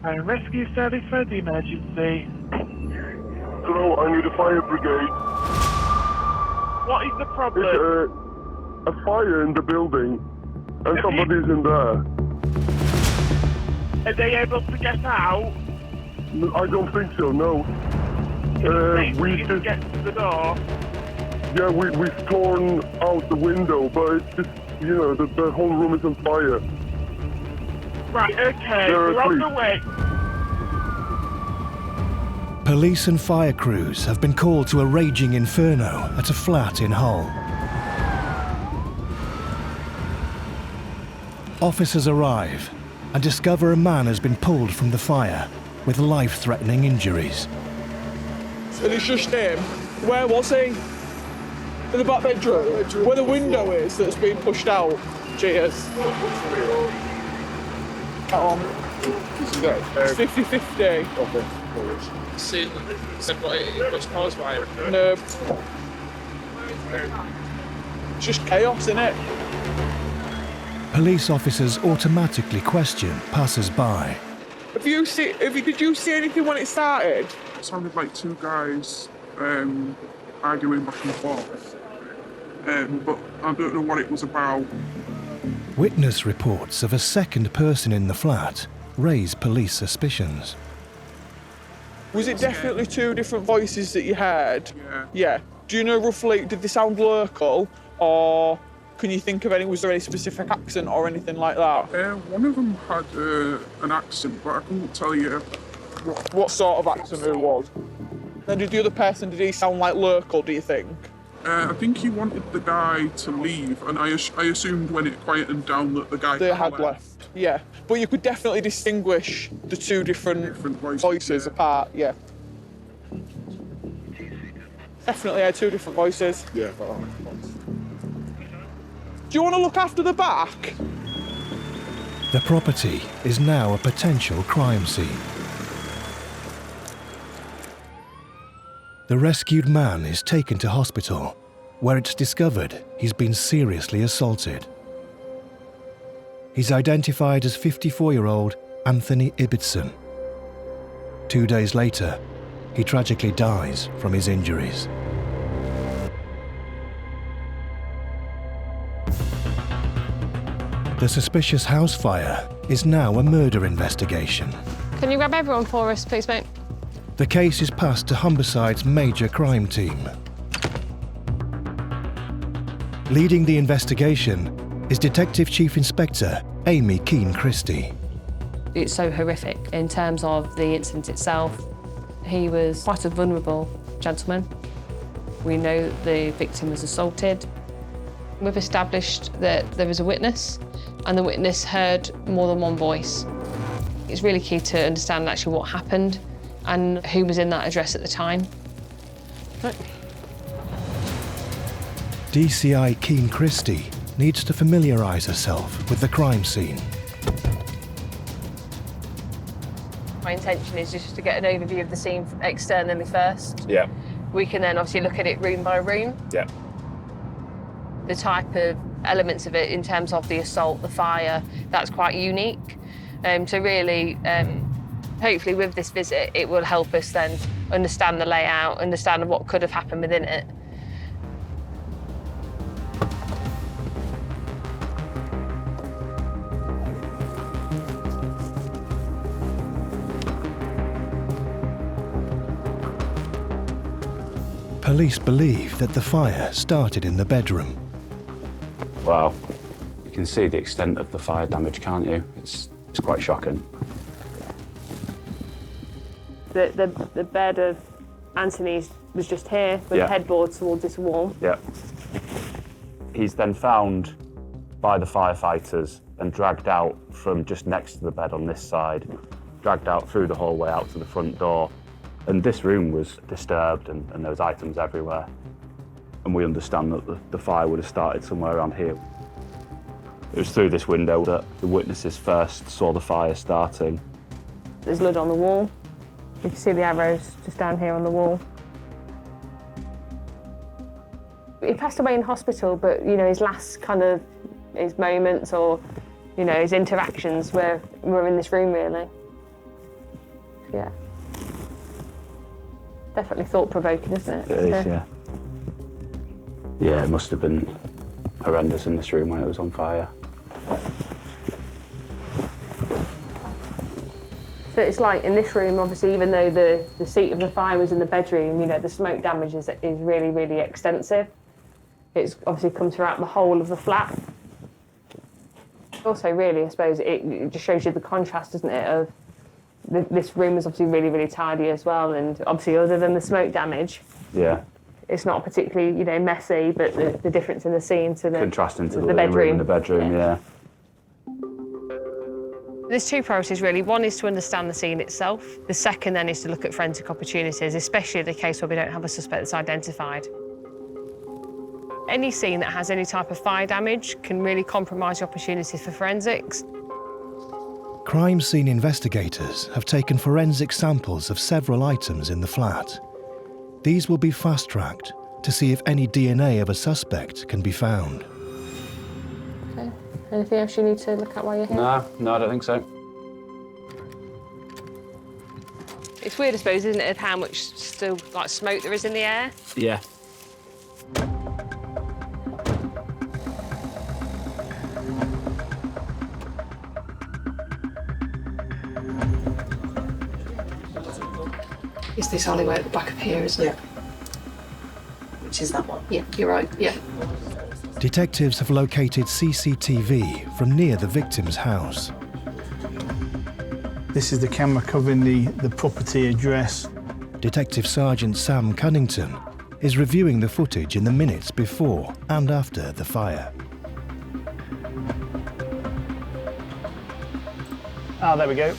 Rescue service for the emergency. Hello, I need a fire brigade. What is the problem? It's a fire in the building, and somebody's in there. Are they able to get out? I don't think so, no. We just get to the door. Yeah, we've torn out the window, but it's just, you know, the whole room is on fire. Right, okay, we're on the way. Police and fire crews have been called to a raging inferno at a flat in Hull. Officers arrive and discover a man has been pulled from the fire with life-threatening injuries. And it's just him. Where was he? In the back bedroom? Where the window is that's been pushed out. Cheers. Is he dead? 50-50. Okay. Said what it was caused by. No. It's just chaos, innit? Police officers automatically question passers-by. Did you see anything when it started? It sounded like two guys arguing back and forth, but I don't know what it was about. Witness reports of a second person in the flat raise police suspicions. Was it definitely two different voices that you heard? Yeah. Yeah. Do you know roughly, did they sound local, or can you think of any, was there any specific accent or anything like that? One of them had an accent, but I couldn't tell you What sort of accent it was? And did the other person, did he sound like local, do you think? I think he wanted the guy to leave, and I assumed when it quietened down that the guy Had left. Yeah. But you could definitely distinguish the two different voices apart, yeah. Definitely had two different voices. Yeah. Do you want to look after the back? The property is now a potential crime scene. The rescued man is taken to hospital, where it's discovered he's been seriously assaulted. He's identified as 54-year-old Anthony Ibbitson. 2 days later, he tragically dies from his injuries. The suspicious house fire is now a murder investigation. Can you grab everyone for us, please, mate? The case is passed to Humberside's major crime team. Leading the investigation is Detective Chief Inspector Amy Keane Christie. It's so horrific in terms of the incident itself. He was quite a vulnerable gentleman. We know the victim was assaulted. We've established that there is a witness, and the witness heard more than one voice. It's really key to understand actually what happened and who was in that address at the time. Right. DCI Keane Christie needs to familiarise herself with the crime scene. My intention is just to get an overview of the scene externally first. Yeah. We can then obviously look at it room by room. Yeah. The type of elements of it in terms of the assault, the fire, that's quite unique. So really, hopefully with this visit, it will help us then understand the layout, understand what could have happened within it. Police believe that the fire started in the bedroom. Wow. You can see the extent of the fire damage, can't you? It's quite shocking. The bed of Anthony's was just here with the headboard towards this wall. Yeah. He's then found by the firefighters and dragged out from just next to the bed on this side, dragged out through the hallway out to the front door. And this room was disturbed and there was items everywhere. And we understand that the fire would have started somewhere around here. It was through this window that the witnesses first saw the fire starting. There's blood on the wall. You can see the arrows just down here on the wall. He passed away in hospital, but you know, his last his moments or, you know, his interactions were in this room really. Yeah. Definitely thought-provoking, isn't it? It is, yeah. Yeah, it must have been horrendous in this room when it was on fire. So it's like in this room, obviously, even though the seat of the fire was in the bedroom, you know, the smoke damage is really, really extensive. It's obviously come throughout the whole of the flat. Also, really, I suppose, it just shows you the contrast, doesn't it, of this room is obviously really, really tidy as well, and obviously, other than the smoke damage, Yeah. it's not particularly, you know, messy, but the difference in the scene to the Contrasting to the bedroom. living room and the bedroom, yeah. There's two priorities, really. One is to understand the scene itself. The second, then, is to look at forensic opportunities, especially in the case where we don't have a suspect that's identified. Any scene that has any type of fire damage can really compromise the opportunities for forensics. Crime scene investigators have taken forensic samples of several items in the flat. These will be fast-tracked to see if any DNA of a suspect can be found. Okay. Anything else you need to look at while you're here? No, I don't think so. It's weird, I suppose, isn't it, of how much still, like, smoke there is in the air? Yeah. It's this alleyway at the back of here, isn't it? Which is that one? Yeah, you're right, yeah. Detectives have located CCTV from near the victim's house. This is the camera covering the property address. Detective Sergeant Sam Cunnington is reviewing the footage in the minutes before and after the fire. Ah, there we go.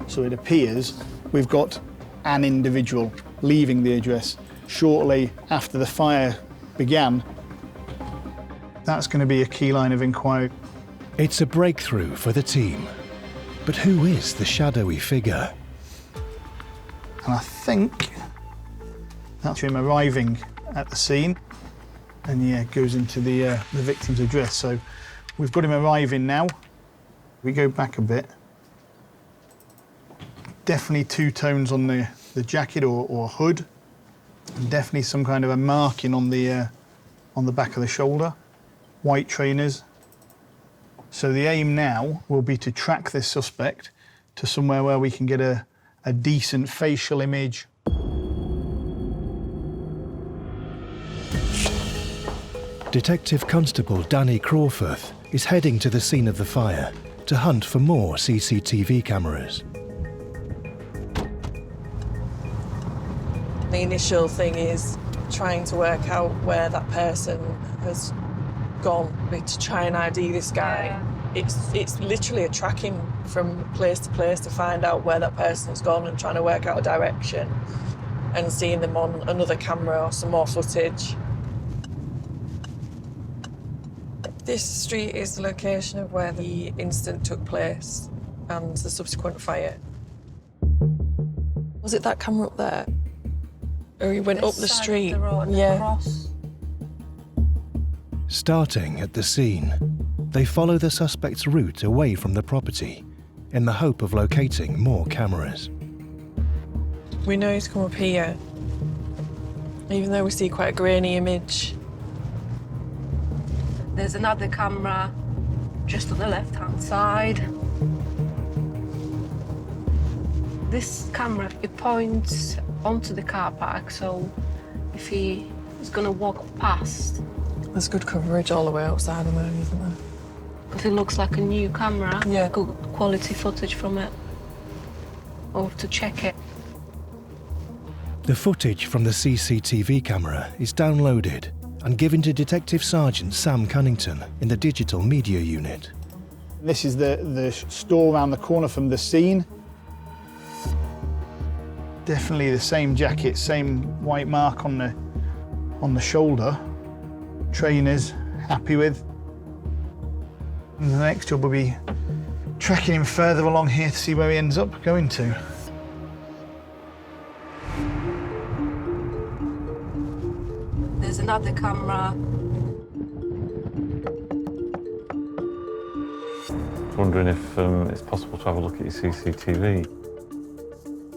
So it appears we've got an individual leaving the address shortly after the fire began. That's going to be a key line of inquiry. It's a breakthrough for the team. But who is the shadowy figure? And I think that's him arriving at the scene. And yeah, goes into the victim's address. So we've got him arriving now. We go back a bit. Definitely two tones on the jacket or hood. And definitely some kind of a marking on the back of the shoulder. White trainers. So the aim now will be to track this suspect to somewhere where we can get a decent facial image. Detective Constable Danny Crawforth is heading to the scene of the fire to hunt for more CCTV cameras. The initial thing is trying to work out where that person has gone to try and ID this guy. It's literally a tracking from place to place to find out where that person's gone and trying to work out a direction and seeing them on another camera or some more footage. This street is the location of where the incident took place and the subsequent fire. Was it that camera up there? Or he went up the street? Yeah. Starting at the scene, they follow the suspect's route away from the property in the hope of locating more cameras. We know he's come up here, even though we see quite a grainy image. There's another camera just on the left-hand side. This camera, it points onto the car park, so if he is going to walk past... There's good coverage all the way outside of there, isn't there? Because it looks like a new camera. Yeah. Good quality footage from it. Or to check it. The footage from the CCTV camera is downloaded and given to Detective Sergeant Sam Cunnington in the Digital Media Unit. This is the store around the corner from the scene. Definitely the same jacket, same white mark on the shoulder. Trainers, happy with. And the next job will be tracking him further along here to see where he ends up going to. There's another camera. wondering if it's possible to have a look at your CCTV.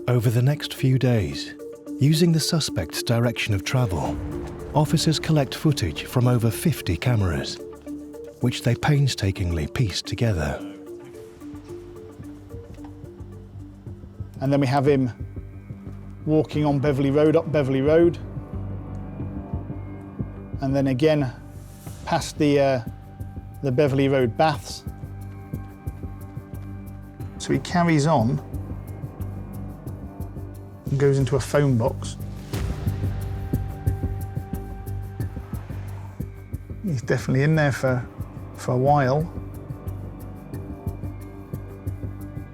Over the next few days, using the suspect's direction of travel, officers collect footage from over 50 cameras, which they painstakingly piece together. And then we have him walking on Beverley Road, up Beverley Road, and then again past the Beverley Road baths. So he carries on and goes into a phone box. He's definitely in there for a while.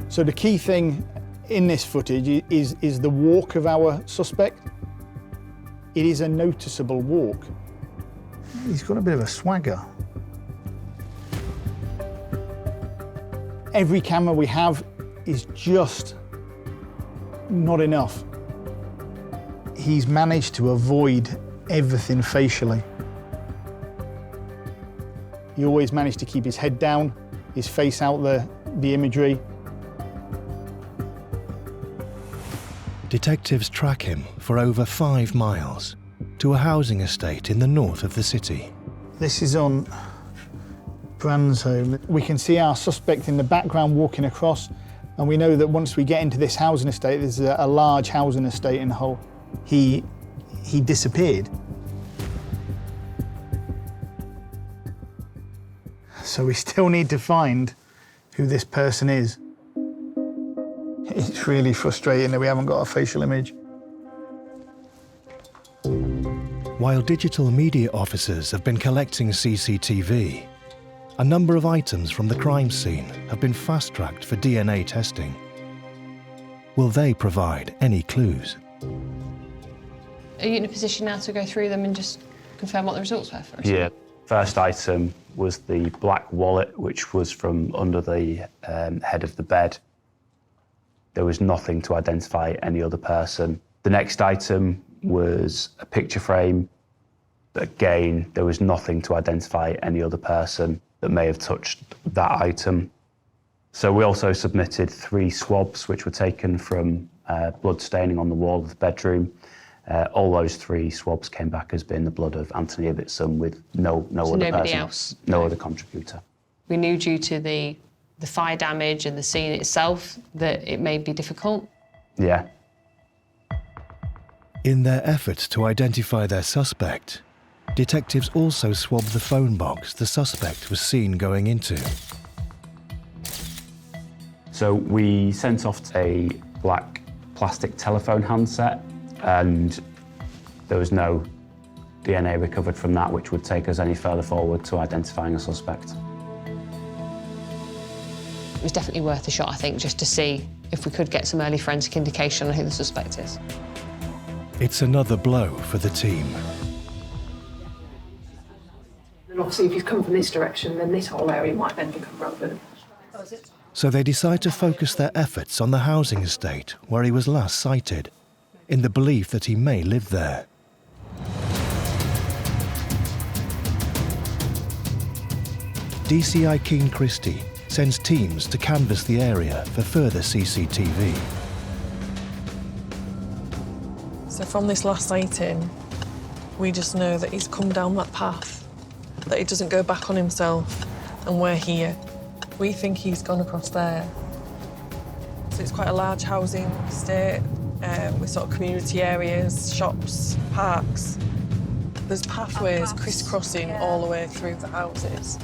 So the key thing in this footage is the walk of our suspect. It is a noticeable walk. He's got a bit of a swagger. Every camera we have is just not enough. He's managed to avoid everything facially. He always managed to keep his head down, his face out the imagery. Detectives track him for over 5 miles to a housing estate in the north of the city. This is on Brand's home. We can see our suspect in the background walking across, and we know that once we get into this housing estate, there's a large housing estate in Hull. He disappeared. So we still need to find who this person is. It's really frustrating that we haven't got a facial image. While digital media officers have been collecting CCTV, a number of items from the crime scene have been fast-tracked for DNA testing. Will they provide any clues? Are you in a position now to go through them and just confirm what the results were for us? Yeah. First item was the black wallet, which was from under the head of the bed. There was nothing to identify any other person. The next item was a picture frame. Again, there was nothing to identify any other person that may have touched that item. So we also submitted 3 swabs, which were taken from blood staining on the wall of the bedroom. All those 3 swabs came back as being the blood of Anthony Ibbitson with no So other nobody person, else? no other contributor. We knew due to the fire damage and the scene itself that it may be difficult. Yeah. In their efforts to identify their suspect, detectives also swabbed the phone box the suspect was seen going into. So we sent off a black plastic telephone handset, and there was no DNA recovered from that, which would take us any further forward to identifying a suspect. It was definitely worth a shot, I think, just to see if we could get some early forensic indication on who the suspect is. It's another blow for the team. And obviously, if you've come from this direction, then this whole area might then become relevant. So they decide to focus their efforts on the housing estate where he was last sighted, in the belief that he may live there. DCI Keane Christie sends teams to canvass the area for further CCTV. So from this last sighting, we just know that he's come down that path, that he doesn't go back on himself, and we're here. We think he's gone across there. So it's quite a large housing estate with sort of community areas, shops, parks. There's pathways crisscrossing all the way through the houses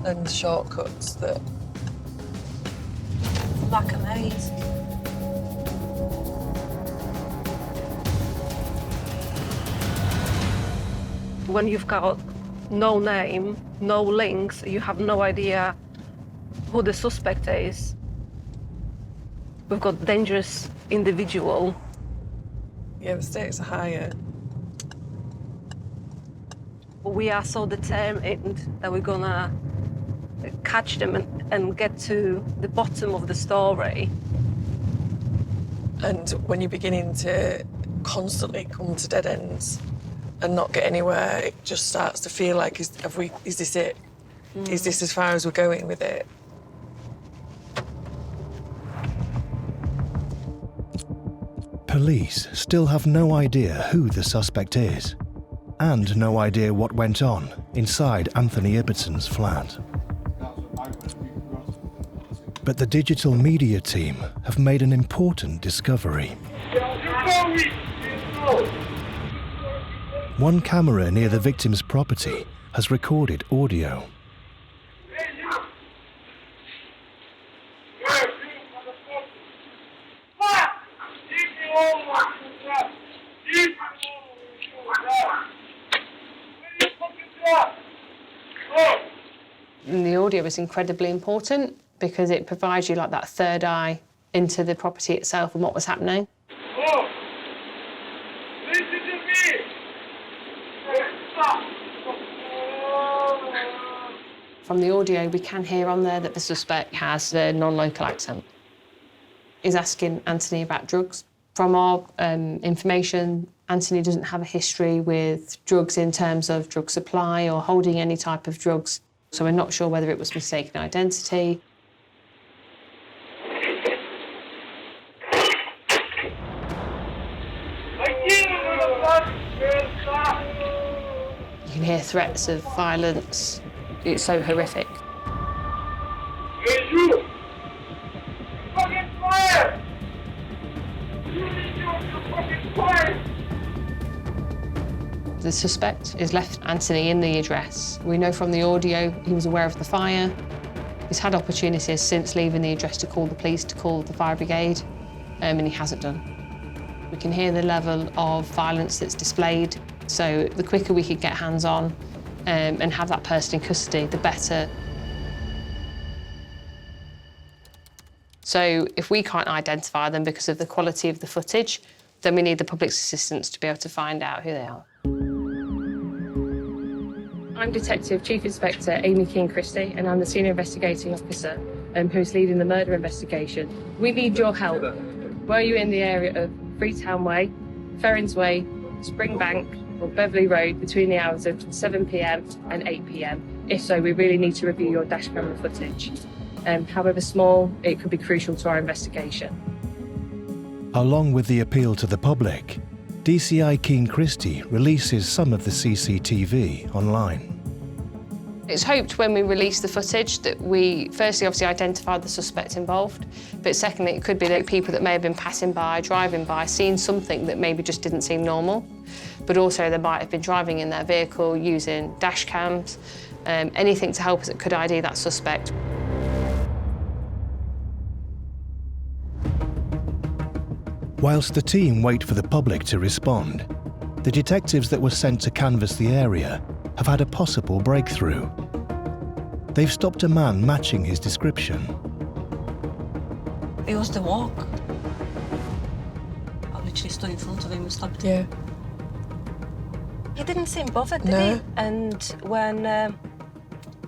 and shortcuts that... Like a maze. When you've got no name, no links, you have no idea who the suspect is. We've got dangerous individual. Yeah, the stakes are higher. But we are so determined that we're gonna catch them and get to the bottom of the story. And when you're beginning to constantly come to dead ends and not get anywhere, it just starts to feel like, is this it? Is this as far as we're going with it? Police still have no idea who the suspect is, and no idea what went on inside Anthony Ibbitson's flat. But the digital media team have made an important discovery. One camera near the victim's property has recorded audio. And the audio is incredibly important because it provides you like that third eye into the property itself and what was happening. From the audio, we can hear on there that the suspect has a non-local accent. He's asking Anthony about drugs. From our information, Anthony doesn't have a history with drugs in terms of drug supply or holding any type of drugs, so we're not sure whether it was mistaken identity. You can hear threats of violence. It's so horrific. Hey, you! Fucking quiet! You need to fucking quiet! The suspect has left Anthony in the address. We know from the audio he was aware of the fire. He's had opportunities since leaving the address to call the police, to call the fire brigade, and he hasn't done. We can hear the level of violence that's displayed, so the quicker we can get hands on and have that person in custody, the better. So if we can't identify them because of the quality of the footage, then we need the public's assistance to be able to find out who they are. I'm Detective Chief Inspector Amy King-Christie, and I'm the Senior Investigating Officer who's leading the murder investigation. We need your help. Were you in the area of Freetown Way, Ferrins Way, Springbank, or Beverley Road between the hours of 7 p.m. and 8 p.m? If so, we really need to review your dash camera footage. However small, it could be crucial to our investigation. Along with the appeal to the public, DCI Keane-Christie releases some of the CCTV online. It's hoped when we release the footage that we firstly obviously identify the suspect involved, but secondly it could be that people that may have been passing by, driving by, seeing something that maybe just didn't seem normal, but also they might have been driving in their vehicle using dash cams, anything to help us that could ID that suspect. Whilst the team wait for the public to respond, the detectives that were sent to canvass the area have had a possible breakthrough. They've stopped a man matching his description. It was the walk. I literally stood in front of him and stopped him. Yeah. He didn't seem bothered, did he? And when I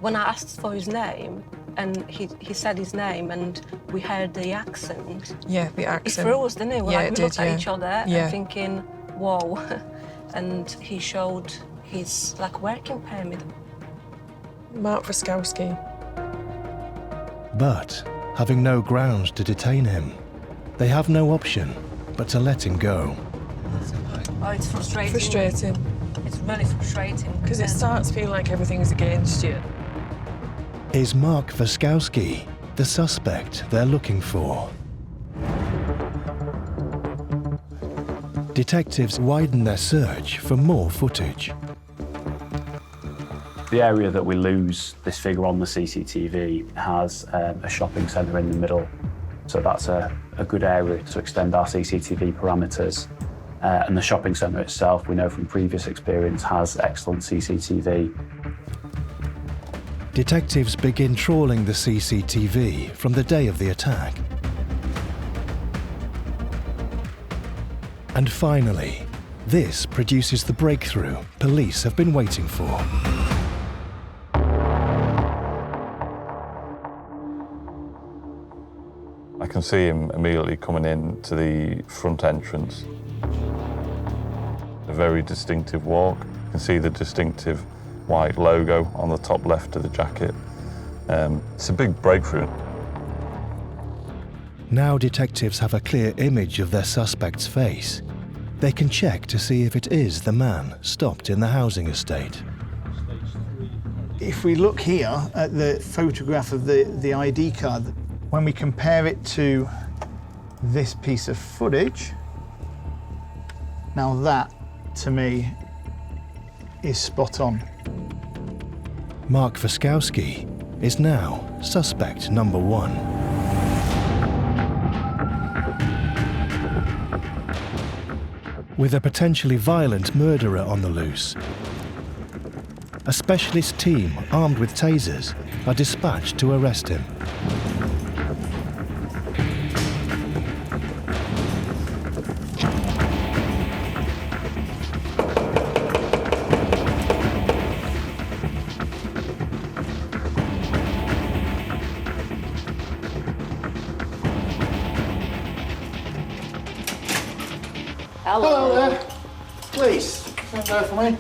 asked for his name, and he said his name, and we heard the accent. Yeah, the accent. It threw us, didn't it? Yeah, we looked at each other and thinking, whoa. And he showed his working permit. Mark Waskowski. But, having no grounds to detain him, they have no option but to let him go. Oh, it's frustrating. Frustrating. It's really frustrating. Because it starts feeling like everything's against you. Is Mark Waskowski the suspect they're looking for? Detectives widen their search for more footage. The area that we lose this figure on the CCTV has a shopping centre in the middle, so that's a good area to extend our CCTV parameters. And the shopping centre itself, we know from previous experience, has excellent CCTV. Detectives begin trawling the CCTV from the day of the attack. And finally, this produces the breakthrough police have been waiting for. I can see him immediately coming in to the front entrance. A very distinctive walk. You can see the distinctive white logo on the top left of the jacket. It's a big breakthrough. Now detectives have a clear image of their suspect's face. They can check to see if it is the man stopped in the housing estate. If we look here at the photograph of the ID card, when we compare it to this piece of footage, now that, to me, is spot on. Mark Waskowski is now suspect number 1. With a potentially violent murderer on the loose, a specialist team armed with tasers are dispatched to arrest him. Hello there. Please, stand there for me.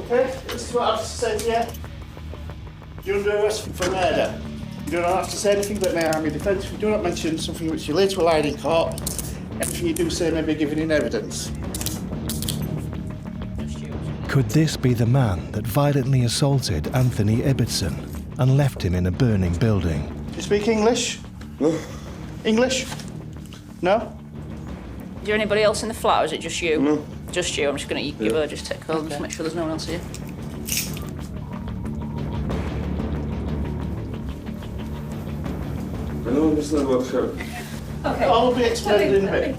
Okay, this is what I have to say to you. You're under arrest for murder. You do not have to say anything but may harm your defence. If you do not mention something which you later will hide in court, anything you do say may be given in evidence. Could this be the man that violently assaulted Anthony Ibbitson and left him in a burning building? Do you speak English? No. English? No? Is there anybody else in the flat, or is it just you? No. Just you. I'm just going to give her just take hold and make sure there's no one else here. I don't understand what happened. Okay. All will be explained in a bit.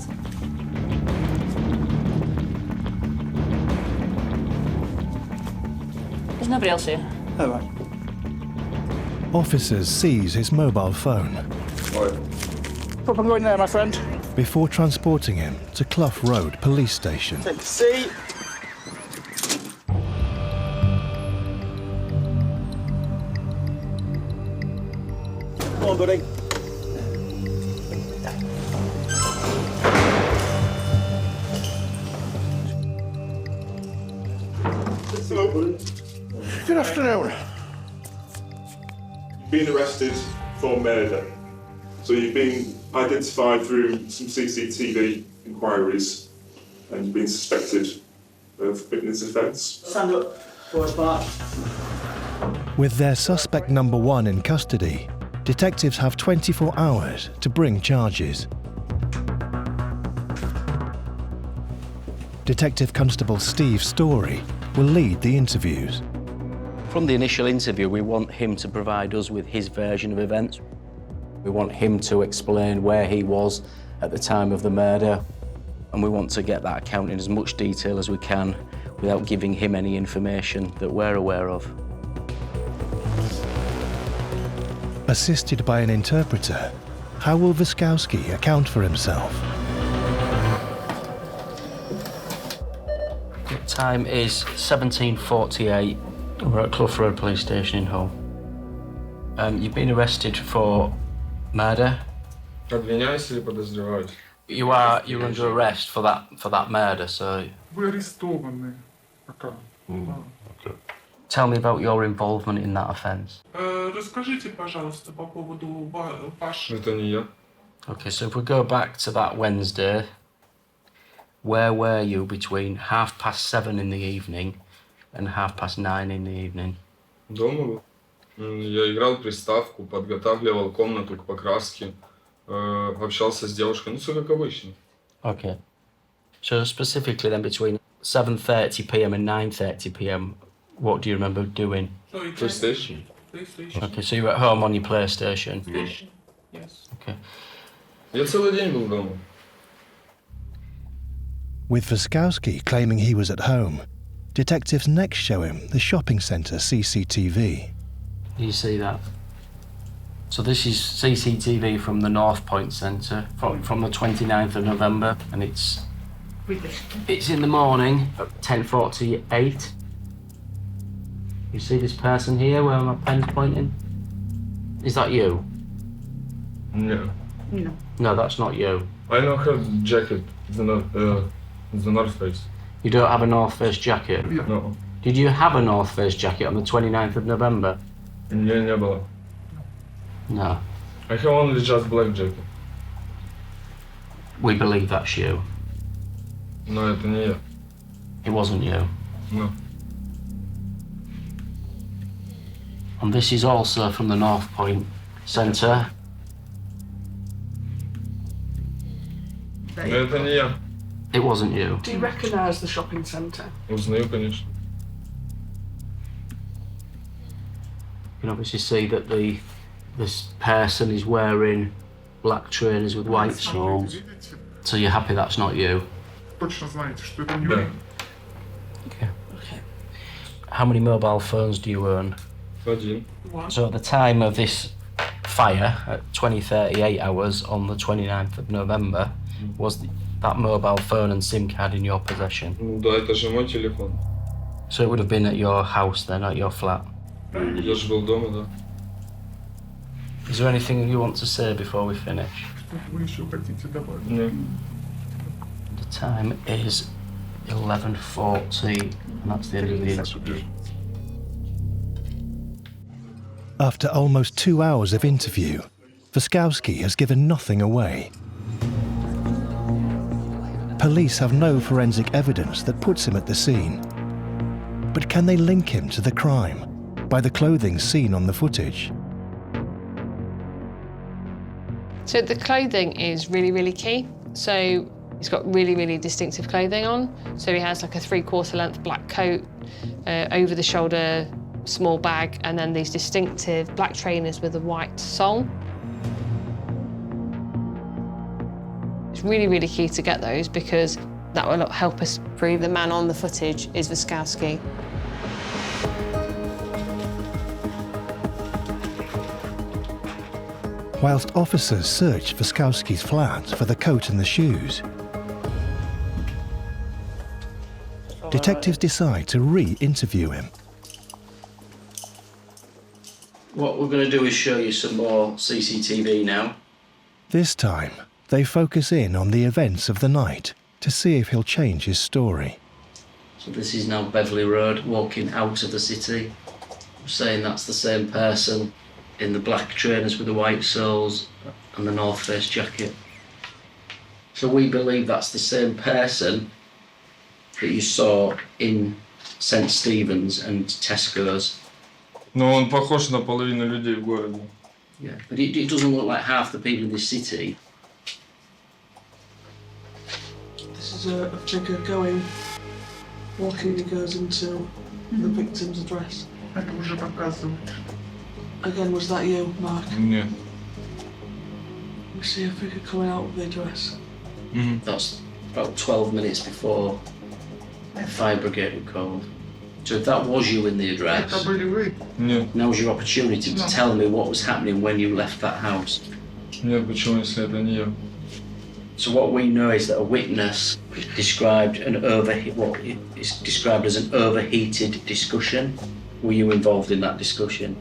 There's nobody else here. All right. Officers seize his mobile phone Up and going there, my friend. before transporting him to Clough Road Police Station. Take a seat. Come on, buddy. Good afternoon. Been arrested for murder. So you've been identified through some CCTV inquiries and you've been suspected of committing this offence. Stand up for us, Mark. With their suspect number 1 in custody, detectives have 24 hours to bring charges. Detective Constable Steve Story will lead the interviews. From the initial interview, we want him to provide us with his version of events. We want him to explain where he was at the time of the murder, and we want to get that account in as much detail as we can without giving him any information that we're aware of. Assisted by an interpreter, how will Waskowski account for himself? The time is 17:48. We're at Clough Road Police Station in Hull. You've been arrested for murder. Обвиняюсь или подозреваюсь? You're under arrest for that murder, so Вы арестованы. Пока. tell me about your involvement in that offence. Расскажите, пожалуйста, по поводу вашего... Это не я. Okay, so if we go back to that Wednesday, where were you between 7:30 in the evening and 9:30 in the evening? Дома был. Я играл приставку, подготавливал комнату к покраске, общался с девушкой, ну все как обычно. Okay. So specifically then between 7:30 p.m. and 9:30 p.m, what do you remember doing? PlayStation. Okay, so you were at home on your PlayStation? Yes. Okay. Я целый день был дома. With Waskowski claiming he was at home, detectives next show him the shopping centre CCTV. You see that? So this is CCTV from the North Point Centre from the 29th of November, and it's in the morning at 10:48. You see this person here where my pen's pointing? Is that you? No. No, that's not you. I don't have jacket. The North Face. You don't have a North Face jacket? No. Did you have a North Face jacket on the 29th of November? Не было. No. I have only just black jacket. We believe that's you. Но это не я. It wasn't you. No. And this is also from the North Point Centre. Но это не я. It wasn't you. Do you recognise the shopping centre? Узнаю, конечно. You can obviously see that this person is wearing black trainers with white soles. So you're happy that's not you? Точно знаете, что это не Да. вы. Okay. How many mobile phones do you own? Один. So at the time of this fire, at 20:38 hours on the 29th of November, was that mobile phone and SIM card in your possession? Ну да, это же мой телефон. So it would have been at your house then, at your flat? Я же был дома, да. Is there anything you want to say before we finish? Вы еще хотите добавить? Нет. The time is 11:40, and that's the end of the interview. After almost 2 hours of interview, Waskowski has given nothing away. Police have no forensic evidence that puts him at the scene. But can they link him to the crime by the clothing seen on the footage? So the clothing is really, really key. So he's got really, really distinctive clothing on. So he has like a 3/4 length black coat, over the shoulder small bag, and then these distinctive black trainers with a white sole. It's really, really key to get those because that will help us prove the man on the footage is Waskowski. Whilst officers search Waskowski's flat for the coat and the shoes, detectives decide to re-interview him. What we're going to do is show you some more CCTV now. This time, they focus in on the events of the night to see if he'll change his story. So this is now Beverley Road, walking out of the city. I'm saying that's the same person in the black trainers with the white soles and the North Face jacket. So we believe that's the same person that you saw in St. Stephen's and Tesco's. Но он похож на половину людей в городе. Yeah, but it doesn't look like half the people in this city. This is a figure walking, he goes into the victim's address. Это уже показывает. Again, was that you, Mark? Нет. We see a figure coming out of the address. That's about 12 minutes before the fire brigade were called. So if that was you in the address, Это были вы. Нет. now's your opportunity to tell me what was happening when you left that house. Нет, почему, если это не я? So what we know is that a witness described what is described as an overheated discussion. Were you involved in that discussion?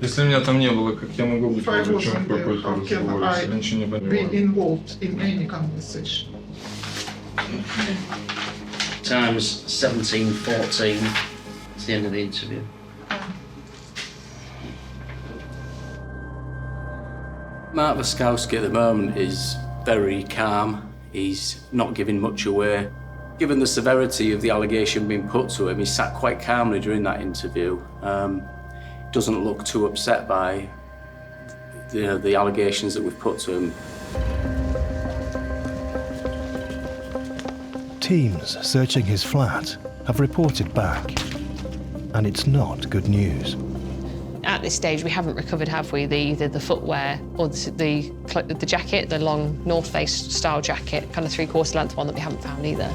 Если меня там не было, как я могу быть If I вовлечен в wasn't there, какой-то how can разговор, если я ничего не I be понимаю? involved in any conversation? Time's 17:14. It's the end of the interview. Mark Waskowski at the moment is very calm. He's not giving much away. Given the severity of the allegation being put to him, he sat quite calmly during that interview. Doesn't look too upset by the allegations that we've put to him. Teams searching his flat have reported back, and it's not good news. At this stage, we haven't recovered, have we, either the footwear or the jacket, the long North Face style jacket, kind of 3/4 length one that we haven't found either.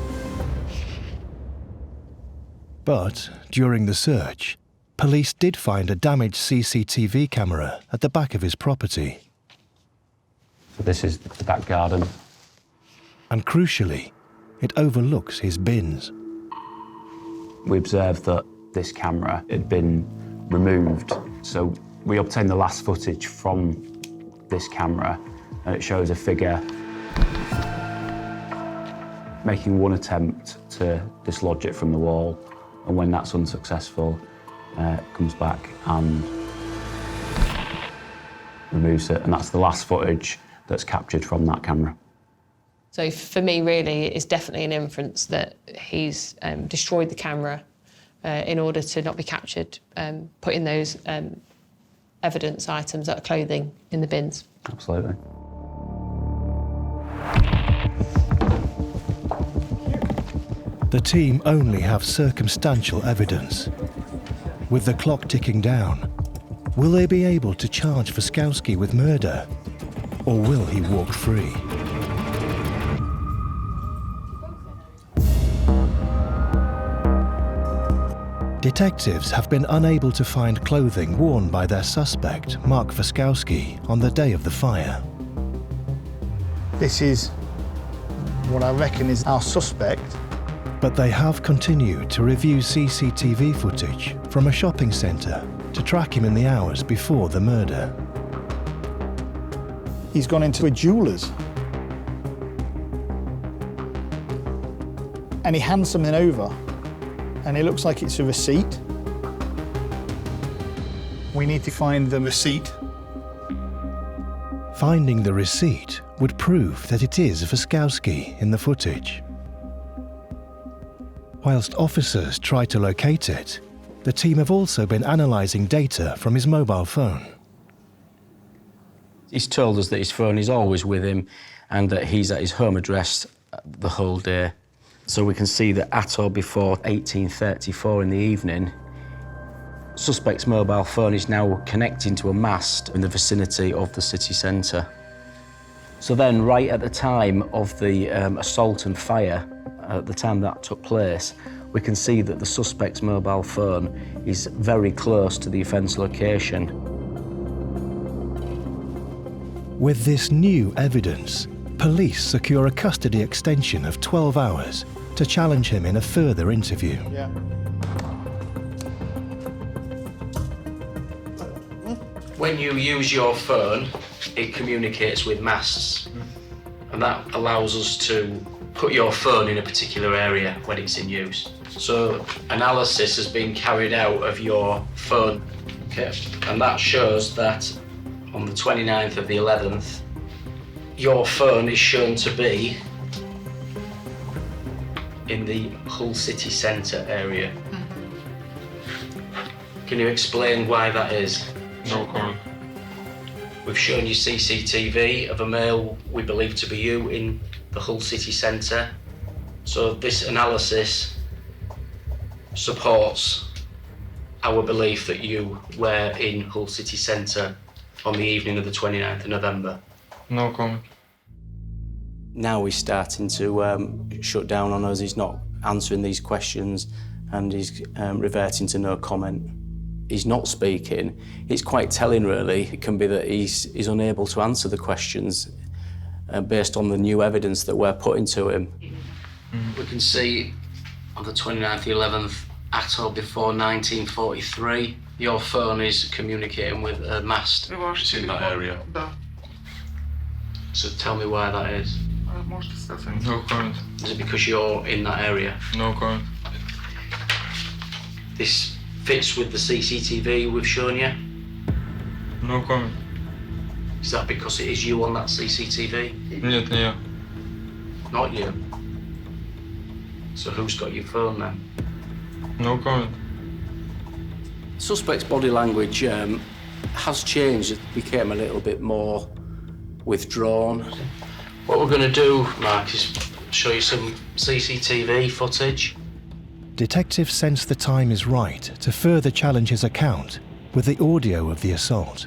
But during the search, police did find a damaged CCTV camera at the back of his property. So this is the back garden. And crucially, it overlooks his bins. We observed that this camera had been removed, so we obtained the last footage from this camera, and it shows a figure making one attempt to dislodge it from the wall, and when that's unsuccessful, it comes back and removes it, and that's the last footage that's captured from that camera. So for me, really, it's definitely an inference that he's destroyed the camera in order to not be captured, putting those evidence items, that are clothing, in the bins. Absolutely. The team only have circumstantial evidence. With the clock ticking down, will they be able to charge Foskowski with murder, or will he walk free? Detectives have been unable to find clothing worn by their suspect, Mark Foskowski, on the day of the fire. This is what I reckon is our suspect. But they have continued to review CCTV footage from a shopping centre to track him in the hours before the murder. He's gone into a jeweller's. And he hands something over, and it looks like it's a receipt. We need to find the receipt. Finding the receipt would prove that it is Foskowski in the footage. Whilst officers try to locate it, the team have also been analysing data from his mobile phone. He's told us that his phone is always with him and that he's at his home address the whole day. So we can see that at or before 18:34 in the evening, suspect's mobile phone is now connecting to a mast in the vicinity of the city centre. So then, right at the time of the assault and fire, at the time that took place, we can see that the suspect's mobile phone is very close to the offence location. With this new evidence, police secure a custody extension of 12 hours to challenge him in a further interview. Yeah. When you use your phone, it communicates with masts, and that allows us to put your phone in a particular area when it's in use. So analysis has been carried out of your phone, okay, and that shows that on the 29th of the 11th, your phone is shown to be in the Hull city centre area. Can you explain why that is? No comment. We've shown you CCTV of a male we believe to be you in the Hull city centre. So this analysis supports our belief that you were in Hull city centre on the evening of the 29th of November. No comment. Now he's starting to shut down on us. He's not answering these questions and he's reverting to no comment. He's not speaking. It's quite telling, really. It can be that he's unable to answer the questions based on the new evidence that we're putting to him. We can see on the 29th of the 11th, at or before 1943, your phone is communicating with a mast. It's in that area. So tell me why that is. No comment. Is it because you're in that area? No comment. This fits with the CCTV we've shown you? No comment. Is that because it is you on that CCTV? Нет, не я. Not you. So who's got your phone then? No comment. Suspect's body language has changed. It became a little bit more withdrawn. What we're going to do, Mark, is show you some CCTV footage. Detectives sense the time is right to further challenge his account with the audio of the assault.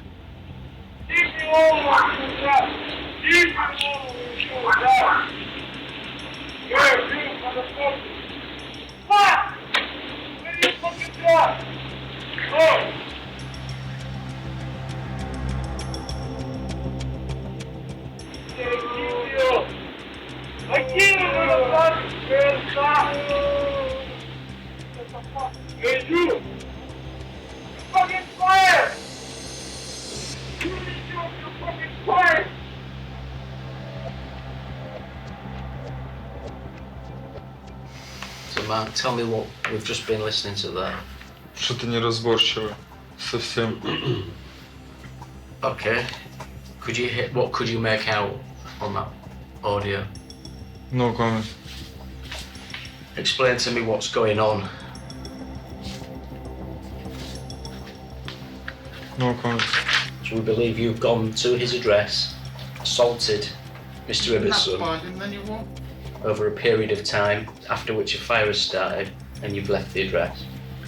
Hey, you! Fucking fire! You need to your fucking fire! So, Mark, tell me what we've just been listening to there. Что-то неразборчиво. Совсем. Okay. What could you make out on that audio? No comment. Explain to me what's going on. No comment. So we believe you've gone to his address, assaulted Mr. Ibbitson over a period of time, after which a fire has started, and you've left the address.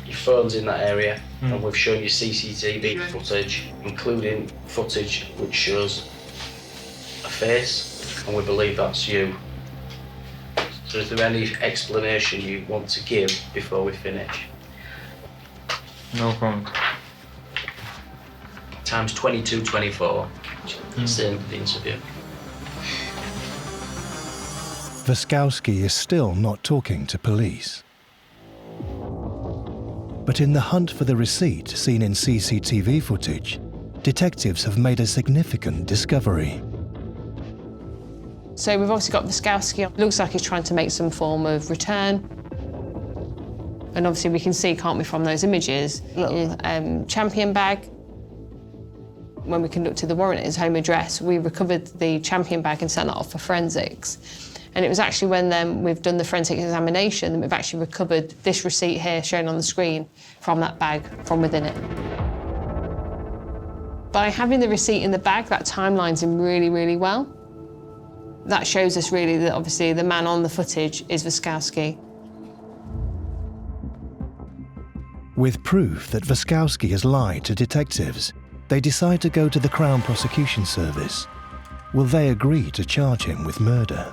Your phone's in that area, and we've shown you CCTV footage, including footage which shows a face, and we believe that's you. So is there any explanation you want to give before we finish? No comment. Time's 22:24. That's the end of the interview. Waskowski is still not talking to police. But in the hunt for the receipt seen in CCTV footage, detectives have made a significant discovery. So we've obviously got Waskowski. Looks like he's trying to make some form of return. And obviously we can see, can't we, from those images, a little champion bag. When we conducted the warrant at his home address, we recovered the champion bag and sent that off for forensics. And it was actually when we've done the forensic examination that we've actually recovered this receipt here shown on the screen from that bag, from within it. By having the receipt in the bag, that timelines him really, really well. That shows us really that obviously the man on the footage is Waskowski. With proof that Waskowski has lied to detectives, they decide to go to the Crown Prosecution Service. Will they agree to charge him with murder?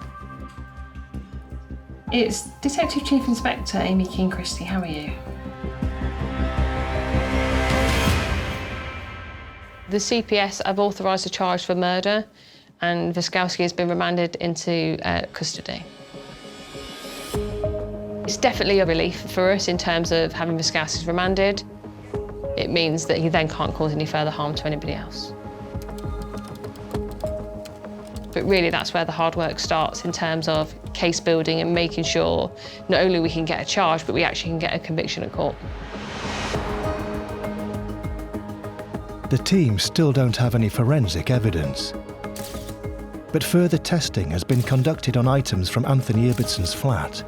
It's Detective Chief Inspector Amy King-Christie. How are you? The CPS have authorised a charge for murder, and Waskowski has been remanded into custody. It's definitely a relief for us in terms of having Waskowski remanded. It means that he then can't cause any further harm to anybody else. But really, that's where the hard work starts in terms of case building and making sure not only we can get a charge, but we actually can get a conviction at court. The team still don't have any forensic evidence. But further testing has been conducted on items from Anthony Ibbitson's flat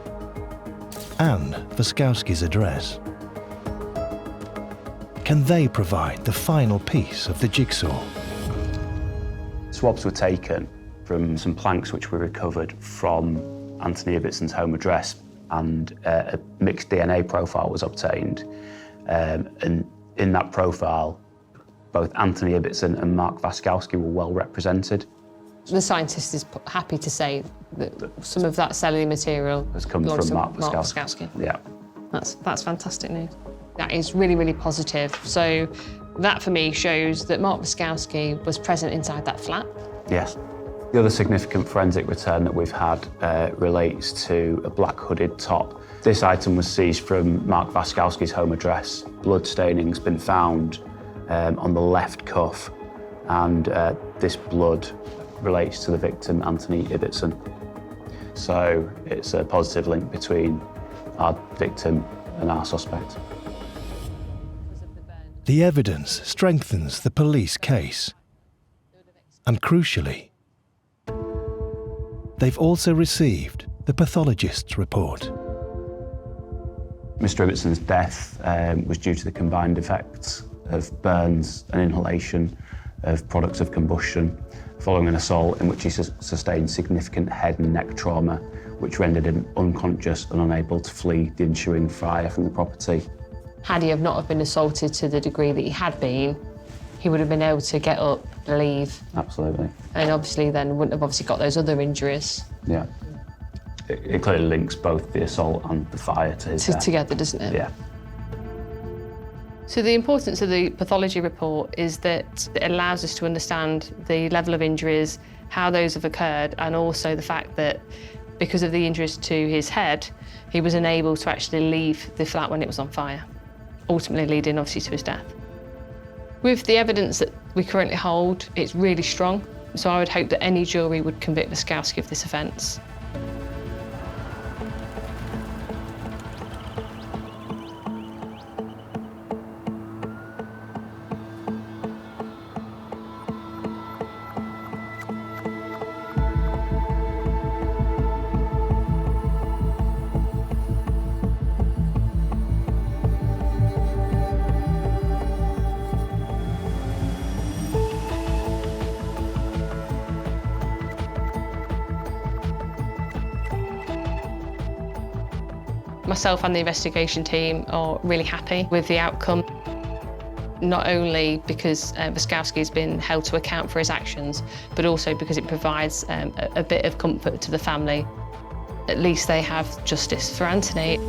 and Waskowski's address. Can they provide the final piece of the jigsaw? Swabs were taken from some planks which were recovered from Anthony Ibbitson's home address, and a mixed DNA profile was obtained. And in that profile, both Anthony Ibbitson and Mark Waskowski were well represented. The scientist is happy to say that some of that cellular material has come from Mark Waskowski. Yeah. That's fantastic news. That is really, really positive. So that, for me, shows that Mark Waskowski was present inside that flat. Yes. The other significant forensic return that we've had relates to a black hooded top. This item was seized from Mark Waskowski's home address. Blood staining's been found on the left cuff, and this blood relates to the victim, Anthony Ibbitson. So it's a positive link between our victim and our suspect. The evidence strengthens the police case. And crucially, they've also received the pathologist's report. Mr. Ibbitson's death was due to the combined effects of burns and inhalation of products of combustion following an assault in which he sustained significant head and neck trauma, which rendered him unconscious and unable to flee the ensuing fire from the property. Had he have not have been assaulted to the degree that he had been, he would have been able to get up, leave. Absolutely. And obviously then wouldn't have obviously got those other injuries. Yeah. It clearly links both the assault and the fire to his death. Together, doesn't it? Yeah. So the importance of the pathology report is that it allows us to understand the level of injuries, how those have occurred, and also the fact that because of the injuries to his head, he was unable to actually leave the flat when it was on fire, ultimately leading obviously to his death. With the evidence that we currently hold, it's really strong, so I would hope that any jury would convict Waskowski of this offence. Myself and the investigation team are really happy with the outcome, not only because Wiskowski has been held to account for his actions, but also because it provides a bit of comfort to the family. At least they have justice for Anthony.